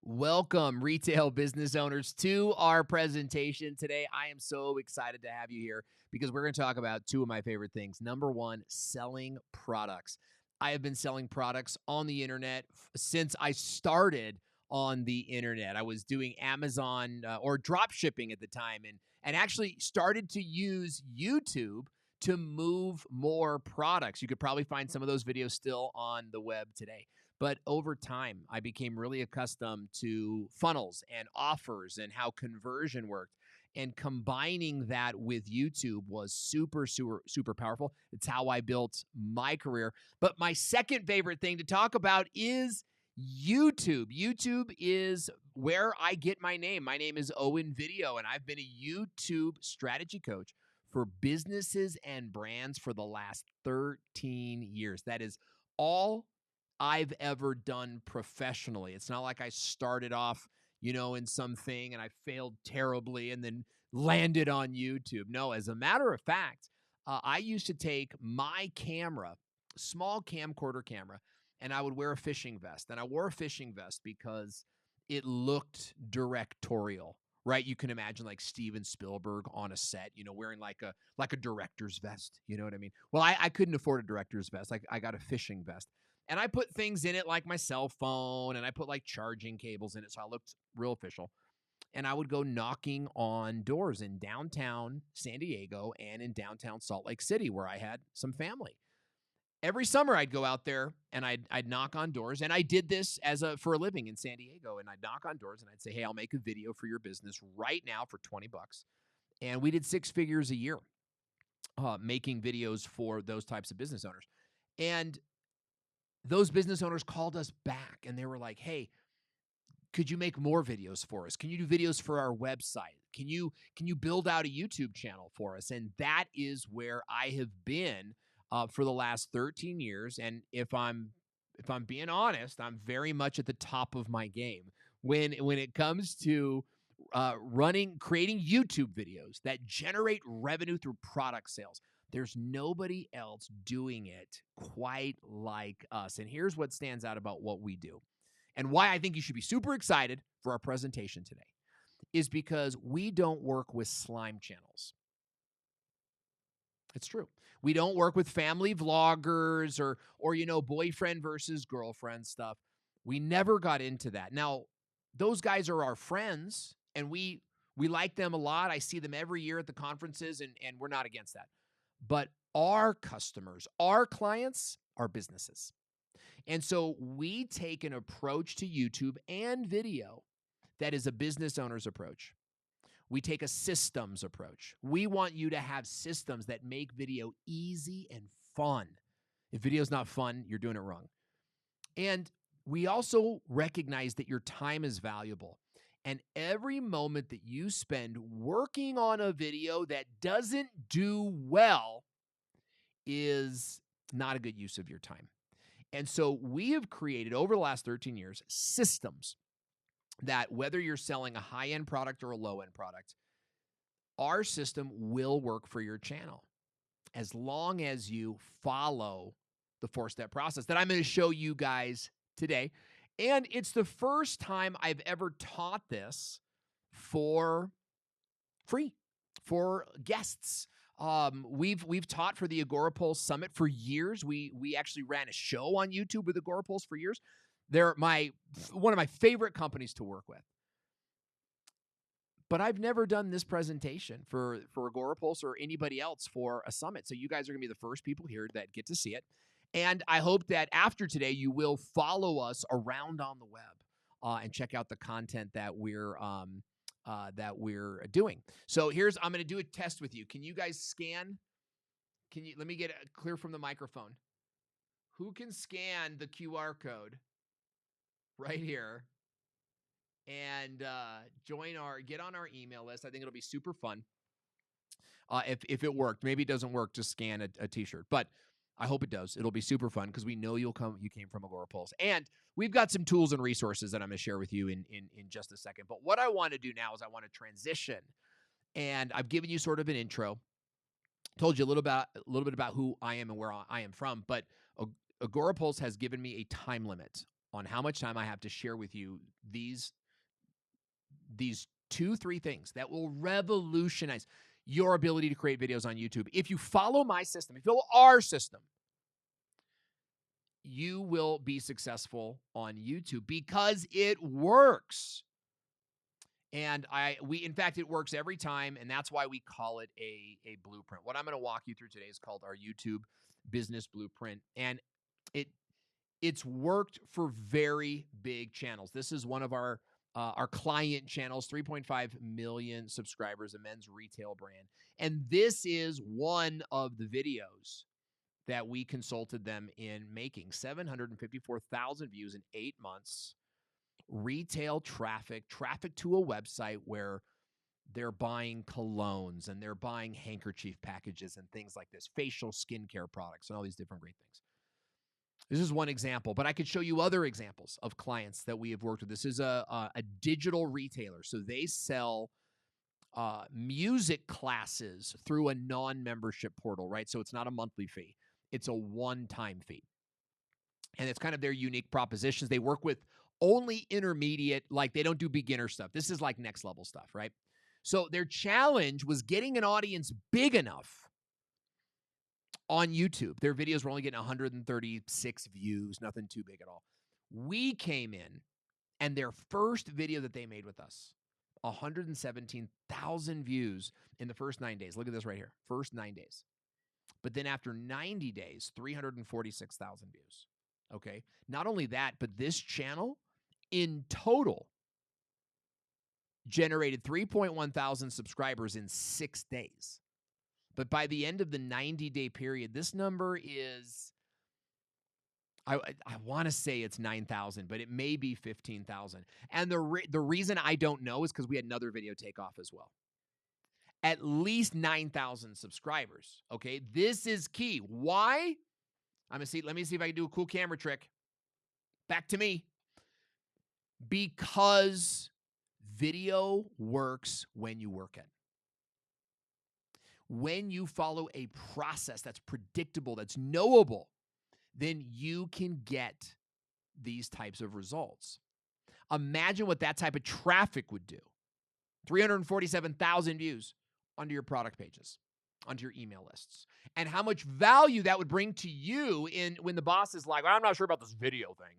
Welcome, retail business owners, to our presentation today. I am so excited to have you here because we're going to talk about two of my favorite things. Number one, selling products. I have been selling products on the internet since I started on the internet. I was doing Amazon or drop shipping at the time and actually started to use YouTube to move more products. You could probably find some of those videos still on the web today. But over time, I became really accustomed to funnels and offers and how conversion worked. And combining that with YouTube was super powerful. It's how I built my career. But my second favorite thing to talk about is YouTube. YouTube is where I get my name. My name is Owen Video, and I've been a YouTube strategy coach for businesses and brands for the last 13 years. That is all I've ever done professionally. It's not like I started off, in something and I failed terribly and then landed on YouTube. No, as a matter of fact, I used to take my camera, small camcorder camera, and I would wear a fishing vest. And I wore a fishing vest because it looked directorial, right? You can imagine like Steven Spielberg on a set, wearing like a director's vest. You know what I mean? Well, I couldn't afford a director's vest. I got a fishing vest. And I put things in it like my cell phone, and I put like charging cables in it, so I looked real official. And I would go knocking on doors in downtown San Diego and in downtown Salt Lake City, where I had some family. Every summer, I'd go out there and I'd knock on doors, and I did this for a living in San Diego. And I'd knock on doors and I'd say, "Hey, I'll make a video for your business right now for $20." And we did six figures a year making videos for those types of business owners. And those business owners called us back and they were like, "Hey, could you make more videos for us? Can you do videos for our website? Can you build out a YouTube channel for us?" And that is where I have been for the last 13 years. And if I'm being honest, I'm very much at the top of my game when it comes to creating YouTube videos that generate revenue through product sales. There's nobody else doing it quite like us. And here's what stands out about what we do and why I think you should be super excited for our presentation today is because we don't work with slime channels. It's true. We don't work with family vloggers or boyfriend versus girlfriend stuff. We never got into that. Now, those guys are our friends and we like them a lot. I see them every year at the conferences and we're not against that. But our customers, our clients, are businesses. And so we take an approach to YouTube and video that is a business owner's approach. We take a systems approach. We want you to have systems that make video easy and fun. If video is not fun, you're doing it wrong. And we also recognize that your time is valuable. And every moment that you spend working on a video that doesn't do well is not a good use of your time. And so we have created over the last 13 years systems that whether you're selling a high-end product or a low-end product, our system will work for your channel as long as you follow the 4-step process that I'm going to show you guys today. And it's the first time I've ever taught this for free, for guests. We've taught for the Agorapulse Summit for years. We actually ran a show on YouTube with Agorapulse for years. They're one of my favorite companies to work with. But I've never done this presentation for Agorapulse or anybody else for a summit. So you guys are going to be the first people here that get to see it. And I hope that after today, you will follow us around on the web and check out the content that we're doing. So I'm going to do a test with you. Can you guys scan? Let me get it clear from the microphone. Who can scan the QR code right here and get on our email list? I think it'll be super fun. If it worked, maybe it doesn't work, just scan a t-shirt, but I hope it does. It'll be super fun because we know you came from Agorapulse. And we've got some tools and resources that I'm going to share with you in just a second. But what I want to do now is I want to transition. And I've given you sort of an intro, told you a little bit about who I am and where I am from. But Agorapulse has given me a time limit on how much time I have to share with you these 2-3 things that will revolutionize your ability to create videos on YouTube. If you follow my system, if you follow our system, you will be successful on YouTube because it works. And in fact, it works every time, and that's why we call it a blueprint. What I'm going to walk you through today is called our YouTube Business Blueprint, and it's worked for very big channels. This is one of our client channels, 3.5 million subscribers, a men's retail brand, and this is one of the videos that we consulted them in making. 754,000 views in 8 months. Retail traffic to a website where they're buying colognes and they're buying handkerchief packages and things like this, facial skincare products and all these different great things. This is one example, but I could show you other examples of clients that we have worked with. This is a digital retailer. So they sell music classes through a non-membership portal, right? So it's not a monthly fee. It's a one-time fee. And it's kind of their unique propositions. They work with only intermediate, like they don't do beginner stuff. This is like next level stuff, right? So their challenge was getting an audience big enough on YouTube. Their videos were only getting 136 views, nothing too big at all. We came in, and their first video that they made with us, 117,000 views in the first 9 days. Look at this right here, first 9 days. But then after 90 days, 346,000 views. Okay. Not only that, but this channel in total generated 3.1 thousand subscribers in 6 days. But by the end of the 90-day period, this number is, I want to say it's 9,000, but it may be 15,000. And the reason I don't know is because we had another video take off as well. At least 9,000 subscribers. Okay. This is key. Why? Let me see if I can do a cool camera trick. Back to me. Because video works when you work it. When you follow a process that's predictable, that's knowable, then you can get these types of results. Imagine what that type of traffic would do. 347,000 views onto your product pages, onto your email lists, and how much value that would bring to you when the boss is like, well, I'm not sure about this video thing.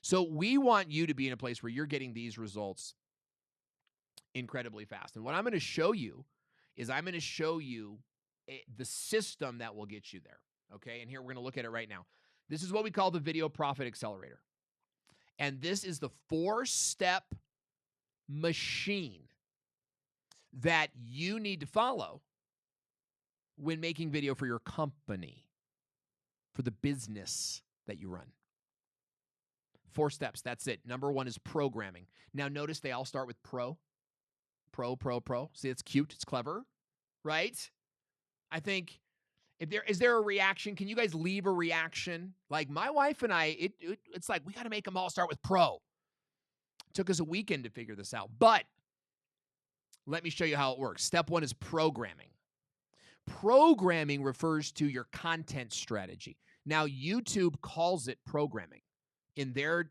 So we want you to be in a place where you're getting these results incredibly fast. And what I'm going to show you is the system that will get you there. Okay. And here we're going to look at it right now. This is what we call the Video Profit Accelerator. And this is the 4-step machine that you need to follow when making video for your company, for the business that you run. 4 steps. That's it. Number 1 is programming. Now, notice they all start with pro. See, it's cute. It's clever, right? I think is there a reaction? Can you guys leave a reaction? Like my wife and I, it's like we got to make them all start with pro. It took us a weekend to figure this out, but let me show you how it works. Step 1 is programming. Programming refers to your content strategy. Now, YouTube calls it programming in their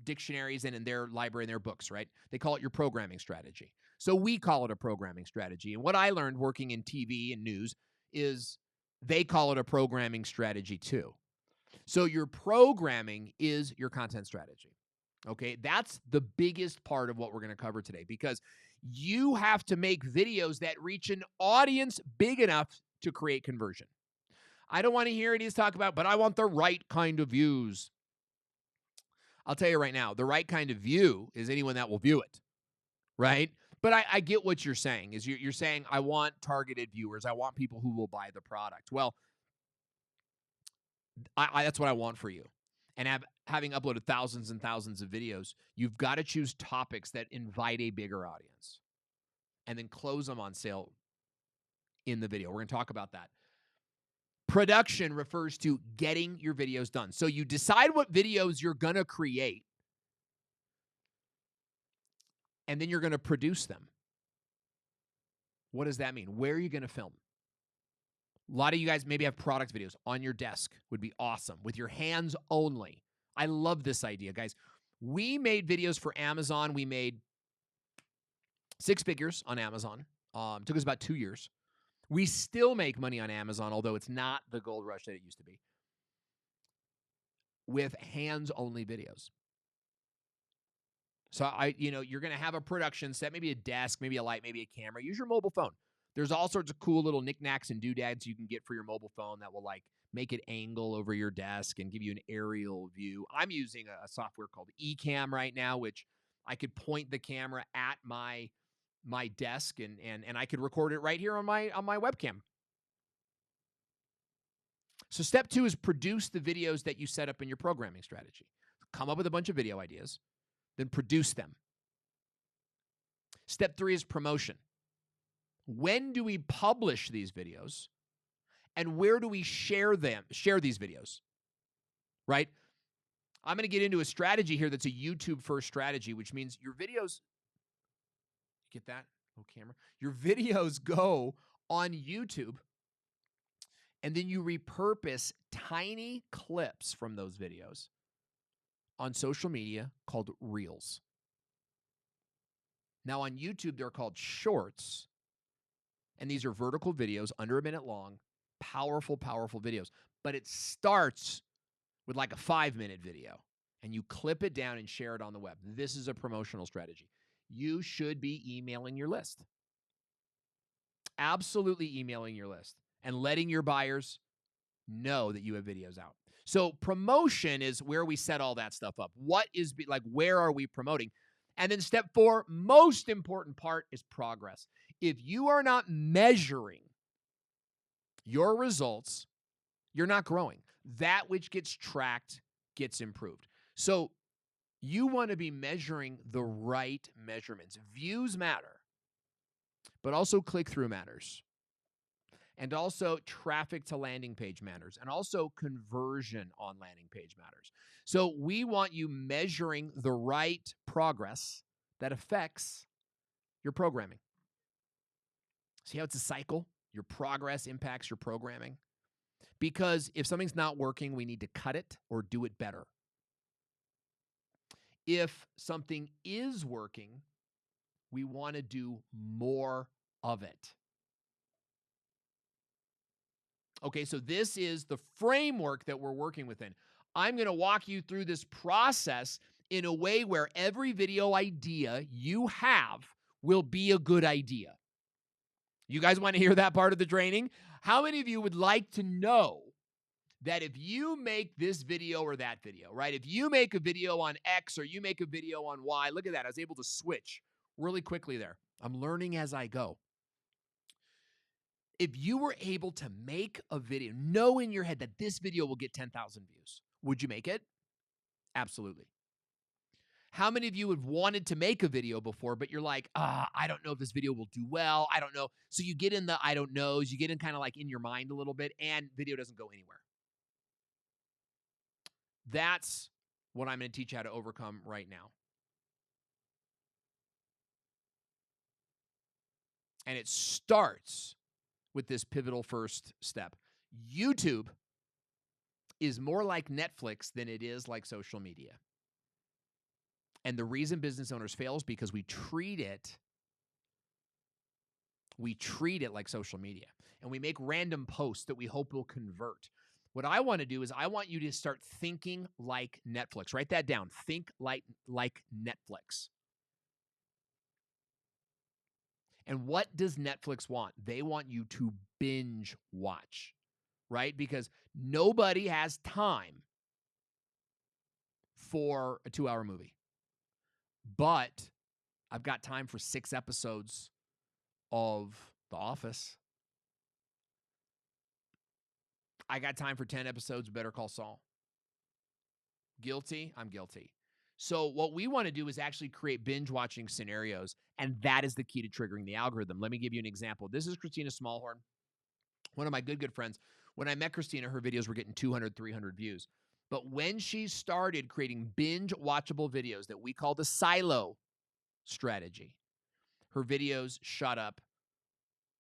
dictionaries and in their library and their books, right? They call it your programming strategy. So we call it a programming strategy. And what I learned working in TV and news is they call it a programming strategy too. So your programming is your content strategy. Okay, that's the biggest part of what we're going to cover today, because you have to make videos that reach an audience big enough to create conversion. I don't want to hear it talk about, but I want the right kind of views. I'll tell you right now, the right kind of view is anyone that will view it, right? But I get what you're saying. Is you're saying, I want targeted viewers. I want people who will buy the product. Well, that's what I want for you. And having uploaded thousands and thousands of videos, you've got to choose topics that invite a bigger audience and then close them on sale in the video. We're going to talk about that. Production refers to getting your videos done. So you decide what videos you're going to create, and then you're going to produce them. What does that mean? Where are you going to film? A lot of you guys maybe have product videos on your desk. Would be awesome. With your hands only. I love this idea, guys. We made videos for Amazon. We made 6 figures on Amazon. Took us about 2 years. We still make money on Amazon, although it's not the gold rush that it used to be, with hands-only videos. So you're going to have a production set, maybe a desk, maybe a light, maybe a camera. Use your mobile phone. There's all sorts of cool little knickknacks and doodads you can get for your mobile phone that will like make it angle over your desk and give you an aerial view. I'm using a software called Ecamm right now, which I could point the camera at my desk and I could record it right here on my webcam. So step 2 is produce the videos that you set up in your programming strategy. Come up with a bunch of video ideas, then produce them. Step 3 is promotion. When do we publish these videos? And where do we share these videos? Right? I'm going to get into a strategy here that's a YouTube first strategy, which means your videos, get that? Oh, camera. Your videos go on YouTube, and then you repurpose tiny clips from those videos on social media called Reels. Now on YouTube, they're called Shorts, and these are vertical videos under a minute long, powerful, powerful videos. But it starts with like a 5-minute video, and you clip it down and share it on the web. This is a promotional strategy. You should be emailing your list. Absolutely emailing your list and letting your buyers know that you have videos out. So promotion is where we set all that stuff up. Where are we promoting? And then step 4, most important part is progress. If you are not measuring your results, you're not growing. That which gets tracked gets improved. So you want to be measuring the right measurements. Views matter, but also click-through matters. And also traffic to landing page matters. And also conversion on landing page matters. So we want you measuring the right progress that affects your programming. See how it's a cycle? Your progress impacts your programming. Because if something's not working, we need to cut it or do it better. If something is working, we want to do more of it. Okay, so this is the framework that we're working within. I'm going to walk you through this process in a way where every video idea you have will be a good idea. You guys want to hear that part of the training? How many of you would like to know that if you make this video or that video, right? If you make a video on X or you make a video on Y, look at that. I was able to switch really quickly there. I'm learning as I go. If you were able to make a video, know in your head that this video will get 10,000 views, would you make it? Absolutely. How many of you have wanted to make a video before, but you're like, I don't know if this video will do well. I don't know. So you get in the I don't knows, you get in kind of like in your mind a little bit, and video doesn't go anywhere. That's what I'm going to teach you how to overcome right now. And it starts with this pivotal first step. YouTube is more like Netflix than it is like social media. And the reason business owners fail is because we treat it like social media. And we make random posts that we hope will convert. What I want to do is I want you to start thinking like Netflix. Write that down. Think like Netflix. And what does Netflix want? They want you to binge watch, right? Because nobody has time for a 2-hour movie. But I've got time for 6 episodes of The Office. I got time for 10 episodes of Better Call Saul. Guilty? I'm guilty. So what we want to do is actually create binge watching scenarios, and that is the key to triggering the algorithm. Let me give you an example. This is Christina Smallhorn, one of my good friends. When I met Christina, her videos were getting 200, 300 views. But when she started creating binge watchable videos that we call the silo strategy, her videos shot up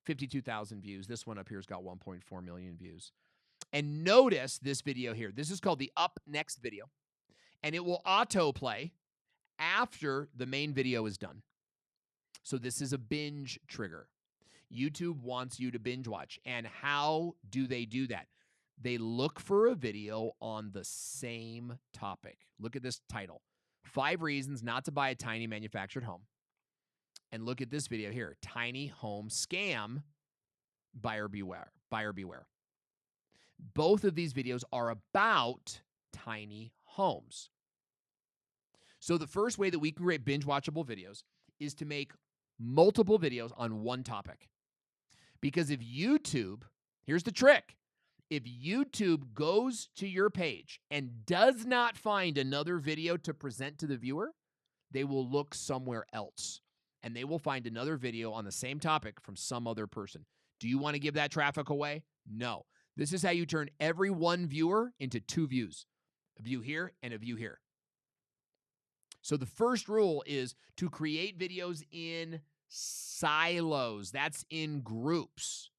52,000 views. This one up here has got 1.4 million views. And notice this video here. This is called the Up Next video. and it will autoplay after the main video is done. So this is a binge trigger. YouTube wants you to binge watch. And how do they do that? They look for a video on the same topic. Look at this title: 5 reasons not to buy a tiny manufactured home. And look at this video here: tiny home scam, buyer beware, buyer beware. Both of these videos are about tiny homes. So the first way that we can create binge watchable videos is to make multiple videos on one topic. Because if YouTube, here's the trick, if YouTube goes to your page and does not find another video to present to the viewer, they will look somewhere else, and they will find another video on the same topic from some other person. Do you want to give that traffic away? No. This is how you turn every one viewer into 2 views, a view here and a view here. So the first rule is to create videos in silos. That's in groups.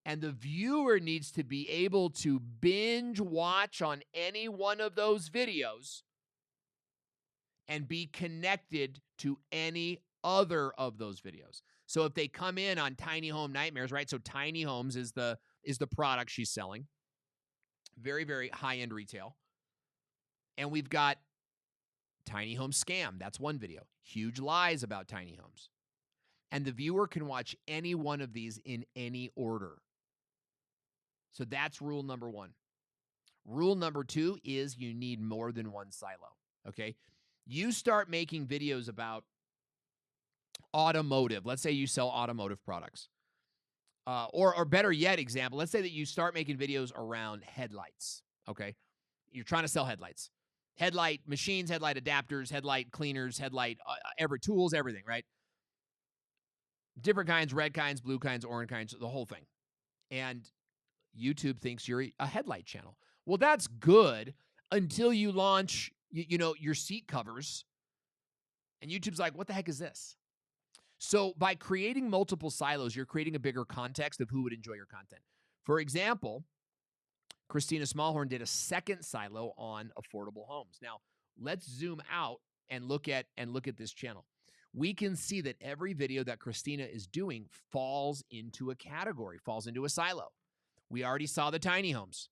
And the viewer needs to be able to binge watch on any one of those videos and be connected to any other of those videos. So if they come in on Tiny Home Nightmares, right? So Tiny Homes is the product she's selling. Very, very high-end retail. And we've got Tiny Home Scam. That's one video. Huge lies about tiny homes. And the viewer can watch any one of these in any order. So that's rule number 1. Rule number 2 is you need more than one silo, okay? You start making videos about automotive. Let's say you sell automotive products. Or better yet, example, let's say that you start making videos around headlights, okay? You're trying to sell headlights. Headlight machines, headlight adapters, headlight cleaners, headlight tools, everything, right? Different kinds, red kinds, blue kinds, orange kinds, the whole thing. And YouTube thinks you're a headlight channel. Well, that's good until you launch, your seat covers. And YouTube's like, what the heck is this? So by creating multiple silos, you're creating a bigger context of who would enjoy your content. For example, Christina Smallhorn did a second silo on affordable homes. Now, let's zoom out and look at this channel. We can see that every video that Christina is doing falls into a category, falls into a silo. We already saw the tiny homes,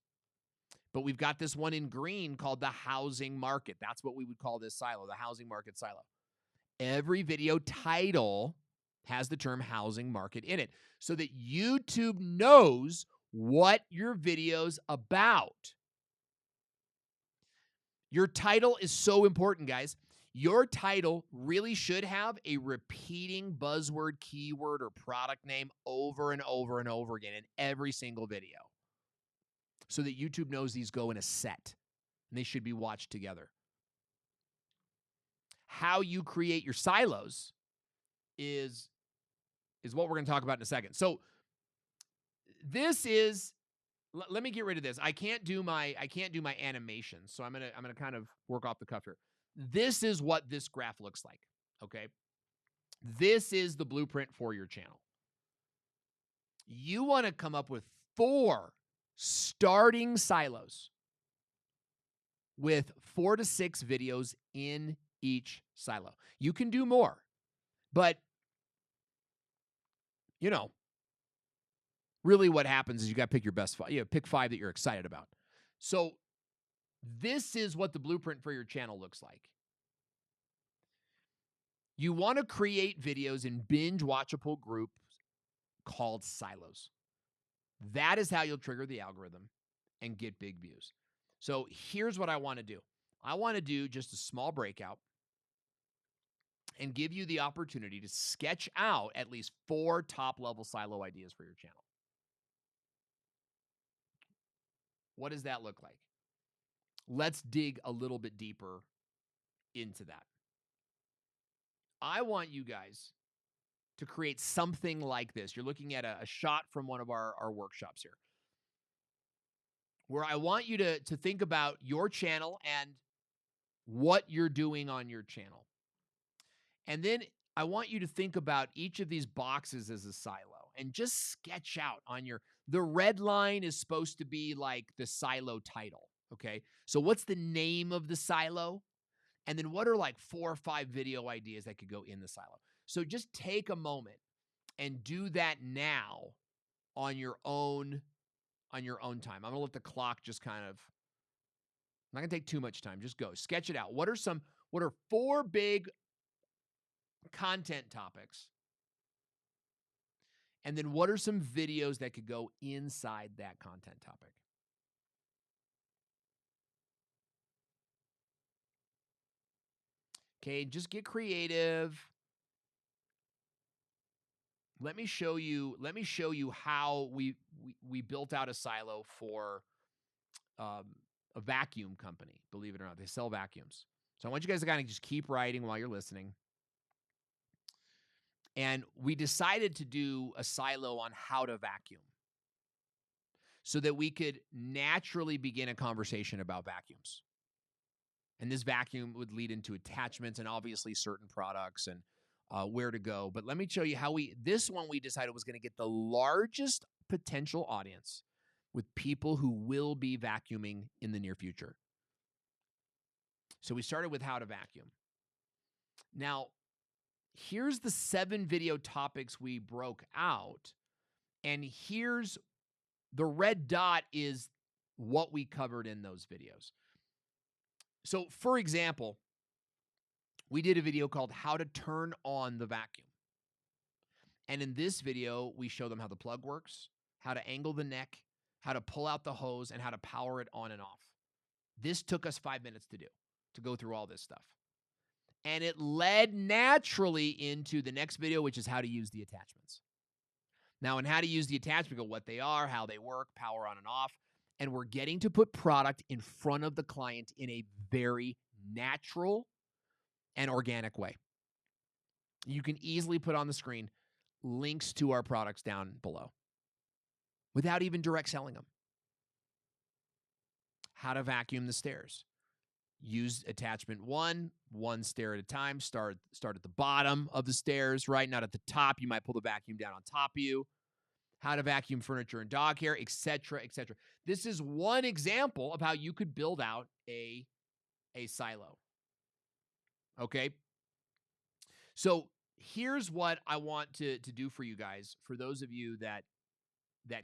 but we've got this one in green called the housing market. That's what we would call this silo, the housing market silo. Every video title has the term housing market in it so that YouTube knows what your video's about. Your title is so important, guys. Your title really should have a repeating buzzword, keyword, or product name over and over and over again in every single video so that YouTube knows these go in a set and they should be watched together. How you create your silos is what we're going to talk about in a second. So this is, let me get rid of this. I can't do my animation, so I'm gonna kind of work off the cuff here. This is what this graph looks like, okay? This is the blueprint for your channel. You want to come up with 4 starting silos with 4 to 6 videos in each silo. You can do more, but really what happens is you got to pick your best 5. Pick 5 that you're excited about. So this is what the blueprint for your channel looks like. You want to create videos in binge watchable groups called silos. That is how you'll trigger the algorithm and get big views. So here's what I want to do. I want to do just a small breakout and give you the opportunity to sketch out at least 4 top-level silo ideas for your channel. What does that look like? Let's dig a little bit deeper into that. I want you guys to create something like this. You're looking at a shot from one of our workshops here, where I want you to think about your channel and what you're doing on your channel. And then I want you to think about each of these boxes as a silo and just sketch out on the red line is supposed to be like the silo title, Okay. So what's the name of the silo? And then what are like 4 or 5 video ideas that could go in the silo? So just take a moment and do that now on your own time. I'm going to let the clock just kind of, I'm not going to take too much time. Just go. Sketch it out. What are 4 big content topics? And then what are some videos that could go inside that content topic? Okay, just get creative. Let me show you how we built out a silo for um, a vacuum company. Believe it or not, they sell vacuums. So I want you guys to kind of just keep writing while you're listening. And we decided to do a silo on how to vacuum so that we could naturally begin a conversation about vacuums. And this vacuum would lead into attachments and obviously certain products and where to go. But let me show you how this one we decided was going to get the largest potential audience with people who will be vacuuming in the near future. So we started with how to vacuum. Now, here's the 7 video topics we broke out. And here's the red dot is what we covered in those videos. So, for example, we did a video called How to Turn On the Vacuum. And in this video, we show them how the plug works, how to angle the neck, how to pull out the hose, and how to power it on and off. This took us 5 minutes to go through all this stuff. And it led naturally into the next video, which is how to use the attachments. Now, in how to use the attachments, go what they are, how they work, power on and off. And we're getting to put product in front of the client in a very natural and organic way. You can easily put on the screen links to our products down below without even direct selling them. How to vacuum the stairs. Use attachment 1 stair at a time. Start at the bottom of the stairs, right? Not at the top. You might pull the vacuum down on top of you. How to vacuum furniture and dog hair, etc., etc. This is one example of how you could build out a silo. Okay? So here's what I want to do for you guys, for those of you that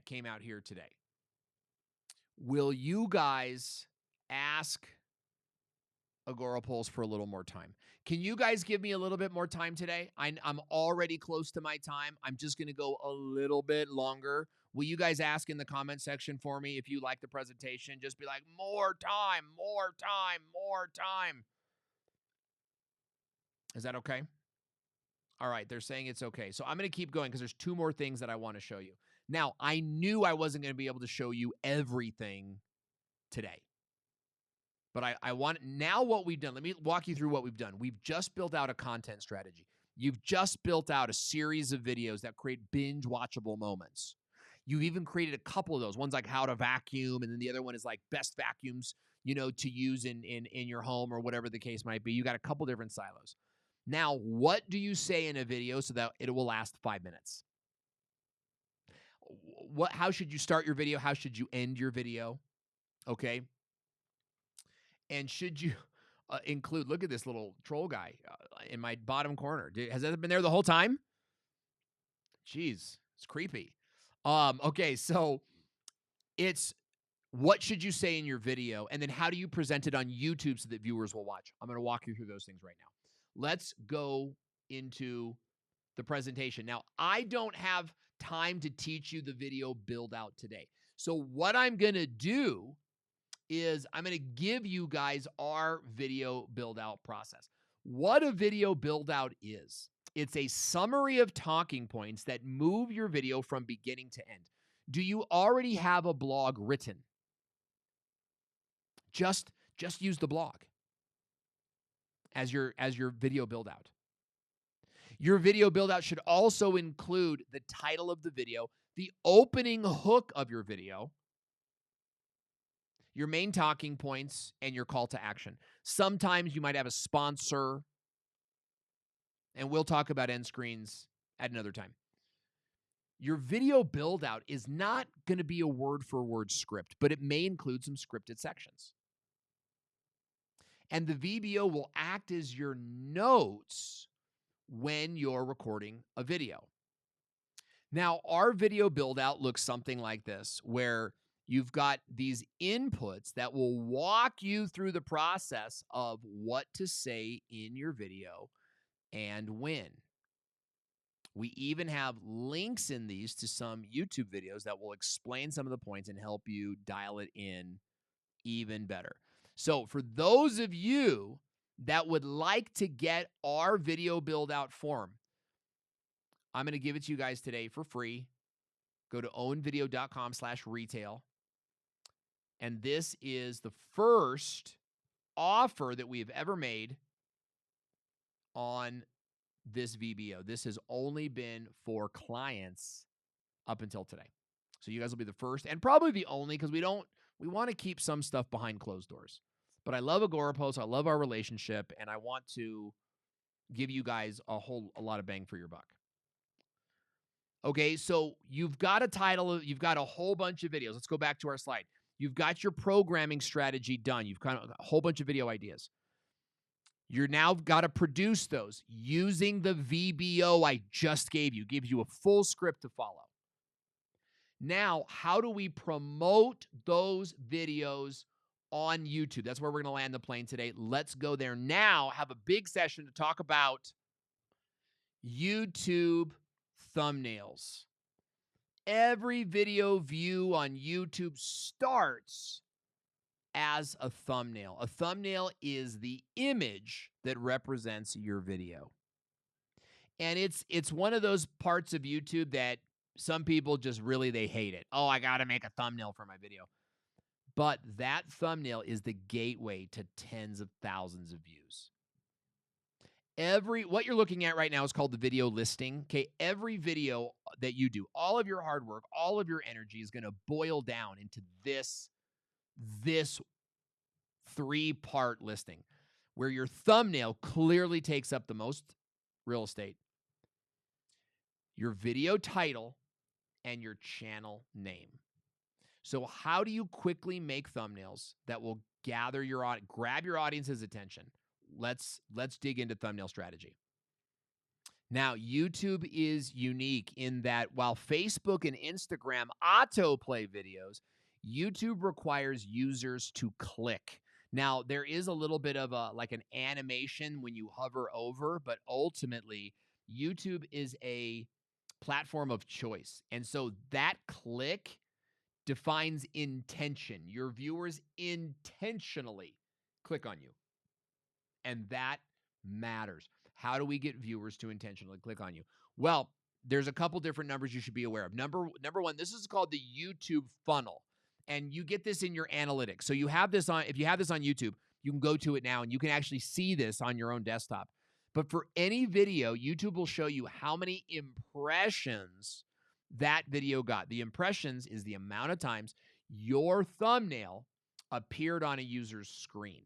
came out here today. Will you guys ask Agorapulse for a little more time? Can you guys give me a little bit more time today? I'm already close to my time. I'm just going to go a little bit longer. Will you guys ask in the comment section for me if you like the presentation? Just be like, more time, more time, more time. Is that okay? All right, they're saying it's okay. So I'm going to keep going because there's 2 more things that I want to show you. Now, I knew I wasn't going to be able to show you everything today. But I want now what we've done. Let me walk you through what we've done. We've just built out a content strategy. You've just built out a series of videos that create binge watchable moments. You've even created a couple of those. One's like how to vacuum, and then the other one is like best vacuums, to use in your home or whatever the case might be. You got a couple different silos. Now, what do you say in a video so that it will last 5 minutes? How should you start your video? How should you end your video? Okay. And should you include, look at this little troll guy in my bottom corner. Has that been there the whole time? Jeez, it's creepy. Okay, so it's what should you say in your video? And then how do you present it on YouTube so that viewers will watch? I'm going to walk you through those things right now. Let's go into the presentation. Now, I don't have time to teach you the video build out today. So what I'm going to do is I'm going to give you guys our video build out process. What a video build out is, it's a summary of talking points that move your video from beginning to end. Do you already have a blog written? Just use the blog as your video build out. Your video build out should also include the title of the video, the opening hook of your video, your main talking points, and your call to action. Sometimes you might have a sponsor, and we'll talk about end screens at another time. Your video build out is not going to be a word-for-word script, but it may include some scripted sections. And the VBO will act as your notes when you're recording a video. Now, our video build out looks something like this, where you've got these inputs that will walk you through the process of what to say in your video and when. We even have links in these to some YouTube videos that will explain some of the points and help you dial it in even better. So for those of you that would like to get our video build out form, I'm going to give it to you guys today for free. Go to owenvideo.com/retail. And this is the first offer that we have ever made on this VBO. This has only been for clients up until today. So you guys will be the first and probably the only, because we want to keep some stuff behind closed doors. But I love Agorapulse. I love our relationship, and I want to give you guys a lot of bang for your buck. Okay, so you've got a title, you've got a whole bunch of videos. Let's go back to our slide. You've got your programming strategy done. You've got a whole bunch of video ideas. You're now got to produce those using the VBO I just gave you. Gives you a full script to follow. Now, how do we promote those videos on YouTube? That's where we're going to land the plane today. Let's go there now. Have a big session to talk about YouTube thumbnails. Every video view on YouTube starts as a thumbnail. A thumbnail is the image that represents your video. And it's one of those parts of YouTube that some people just really, they hate it. Oh, I got to make a thumbnail for my video. But that thumbnail is the gateway to tens of thousands of views. What you're looking at right now is called the video listing. Okay, every video that you do, all of your hard work, all of your energy is going to boil down into this 3-part listing, where your thumbnail clearly takes up the most real estate, your video title, and your channel name. So how do you quickly make thumbnails that will grab your audience's attention? Let's dig into thumbnail strategy. Now, YouTube is unique in that while Facebook and Instagram autoplay videos, YouTube requires users to click. Now, there is a little bit of an animation when you hover over, but ultimately, YouTube is a platform of choice. And so that click defines intention. Your viewers intentionally click on you. And that matters. How do we get viewers to intentionally click on you? Well, there's a couple different numbers you should be aware of. Number one, this is called the YouTube funnel. And you get this in your analytics. So you have this on, if you have this on YouTube, you can go to it now and you can actually see this on your own desktop. But for any video, YouTube will show you how many impressions that video got. The impressions is the amount of times your thumbnail appeared on a user's screen.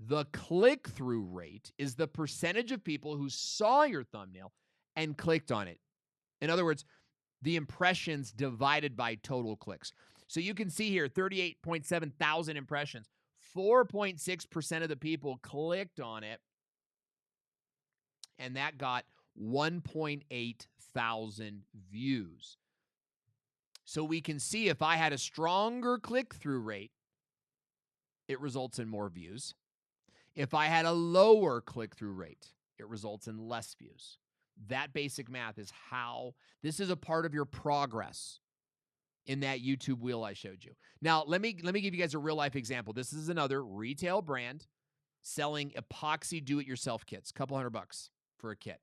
The click-through rate is the percentage of people who saw your thumbnail and clicked on it. In other words, the impressions divided by total clicks. So you can see here, 38.7 thousand impressions. 4.6% of the people clicked on it, and that got 1.8 thousand views. So we can see if I had a stronger click-through rate, it results in more views. If I had a lower click-through rate, it results in less views. That basic math is how this is a part of your progress in that YouTube wheel I showed you. Now, let me give you guys a real-life example. This is another retail brand selling epoxy do-it-yourself kits, a couple $100 for a kit.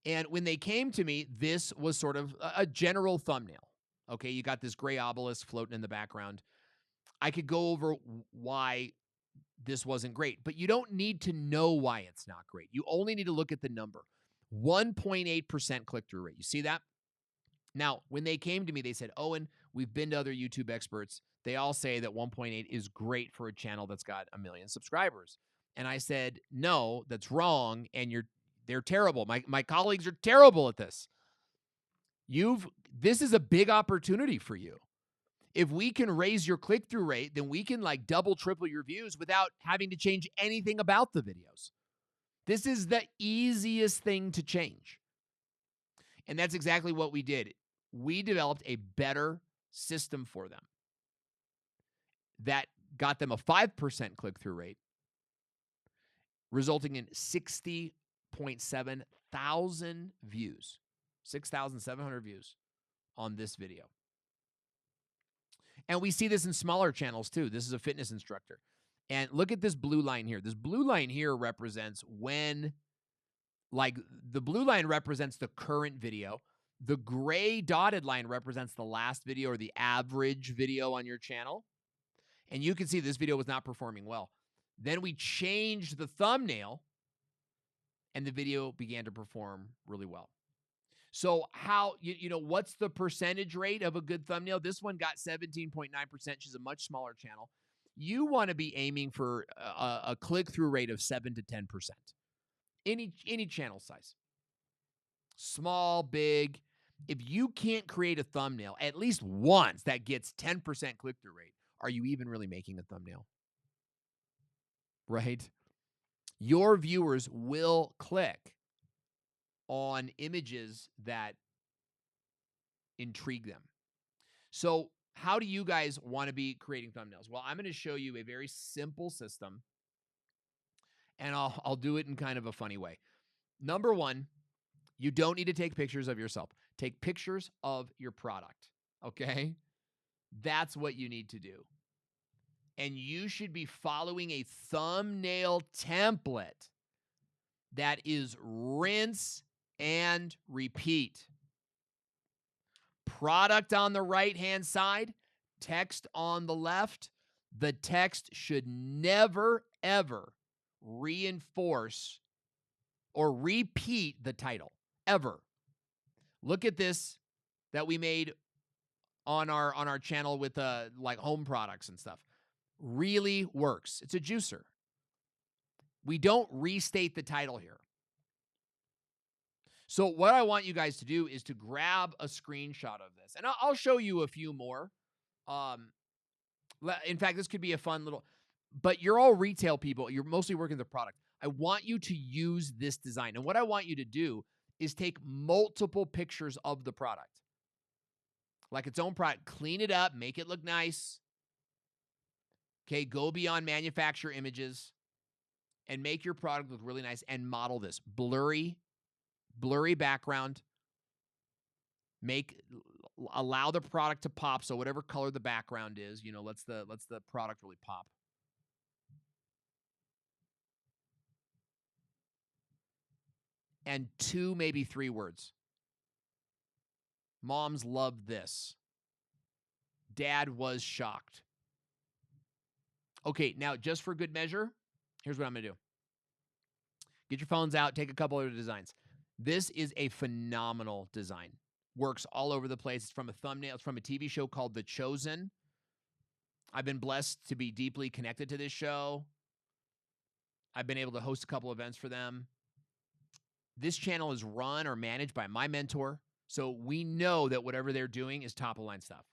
And when they came to me, this was sort of a general thumbnail. Okay, you got this gray obelisk floating in the background. I could go over why this wasn't great, but you don't need to know why it's not great. You only need to look at the number. 1.8% click-through rate. You see that? Now, when they came to me, they said, Owen, we've been to other YouTube experts. They all say that 1.8 is great for a channel that's got 1 million subscribers. And I said, no, that's wrong, and they're terrible. My colleagues are terrible at this. This is a big opportunity for you. If we can raise your click-through rate, then we can like double, triple your views without having to change anything about the videos. This is the easiest thing to change. And that's exactly what we did. We developed a better system for them that got them a 5% click-through rate, resulting in 60.7 thousand views, 6,700 views on this video. And we see this in smaller channels too. This is a fitness instructor. And look at this blue line here. This blue line here represents when, like, the blue line represents the current video. The gray dotted line represents the last video or the average video on your channel. And you can see this video was not performing well. Then we changed the thumbnail and the video began to perform really well. So how, what's the percentage rate of a good thumbnail? This one got 17.9%. She's a much smaller channel. You want to be aiming for a click-through rate of 7 to 10%. Any channel size. Small, big. If you can't create a thumbnail at least once that gets 10% click-through rate, are you even really making a thumbnail? Right? Your viewers will click on images that intrigue them. So how do you guys want to be creating thumbnails? Well, I'm going to show you a very simple system, and I'll do it in kind of a funny way. Number one, you don't need to take pictures of yourself. Take pictures of your product, okay? That's what you need to do. And you should be following a thumbnail template that is rinse and repeat. Product on the right-hand side, text on the left. The text should never, ever reinforce or repeat the title, ever. Look at this that we made on our channel with like home products and stuff. Really works. It's a juicer. We don't restate the title here. So what I want you guys to do is to grab a screenshot of this. And I'll show you a few more. In fact, this could be a fun little, but you're all retail people. You're mostly working the product. I want you to use this design. And what I want you to do is take multiple pictures of the product. Like its own product. Clean it up. Make it look nice. Okay, go beyond manufacturer images and make your product look really nice and model this. Blurry background. Allow the product to pop, so whatever color the background is, lets the product really pop. And 2, maybe 3 words. Moms loved this. Dad was shocked. Okay, now just for good measure, here's what I'm going to do. Get your phones out, take a couple of designs. This is a phenomenal design. Works all over the place. It's from a thumbnail. It's from a TV show called The Chosen. I've been blessed to be deeply connected to this show. I've been able to host a couple events for them. This channel is run or managed by my mentor, so we know that whatever they're doing is top-of-line stuff.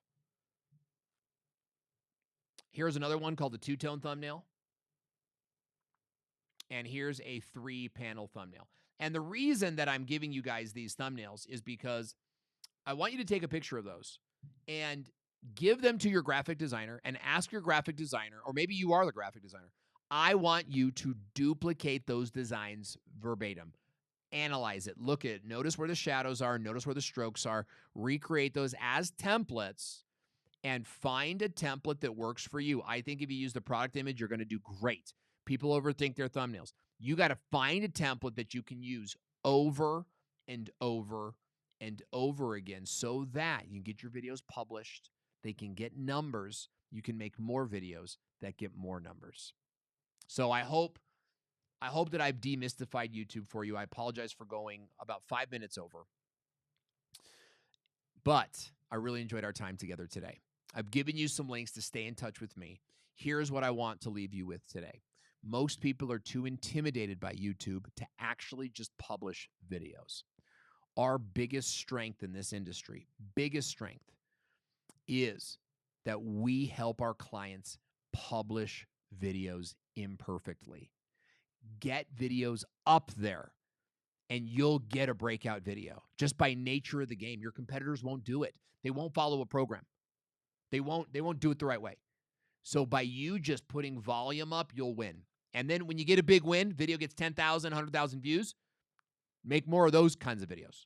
Here's another one called the 2-tone thumbnail. And here's a 3-panel thumbnail. And the reason that I'm giving you guys these thumbnails is because I want you to take a picture of those and give them to your graphic designer and ask your graphic designer, or maybe you are the graphic designer, I want you to duplicate those designs verbatim. Analyze it. Look at it. Notice where the shadows are. Notice where the strokes are. Recreate those as templates and find a template that works for you. I think if you use the product image, you're going to do great. People overthink their thumbnails. You got to find a template that you can use over and over and over again so that you can get your videos published. They can get numbers. You can make more videos that get more numbers. So I hope that I've demystified YouTube for you. I apologize for going about 5 minutes over. But I really enjoyed our time together today. I've given you some links to stay in touch with me. Here's what I want to leave you with today. Most people are too intimidated by YouTube to actually just publish videos. Our biggest strength in this industry, is that we help our clients publish videos imperfectly. Get videos up there and you'll get a breakout video just by nature of the game. Your competitors won't do it. They won't follow a program. They won't do it the right way. So by you just putting volume up, you'll win. And then when you get a big win, video gets 10,000, 100,000 views, make more of those kinds of videos.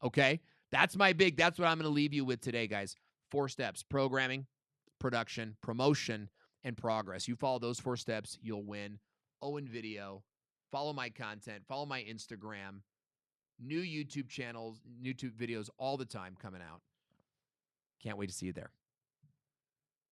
Okay? That's what I'm going to leave you with today, guys. 4 steps: programming, production, promotion, and progress. You follow those 4 steps, you'll win. Owen Video. Follow my content. Follow my Instagram. New YouTube channels, YouTube videos all the time coming out. Can't wait to see you there.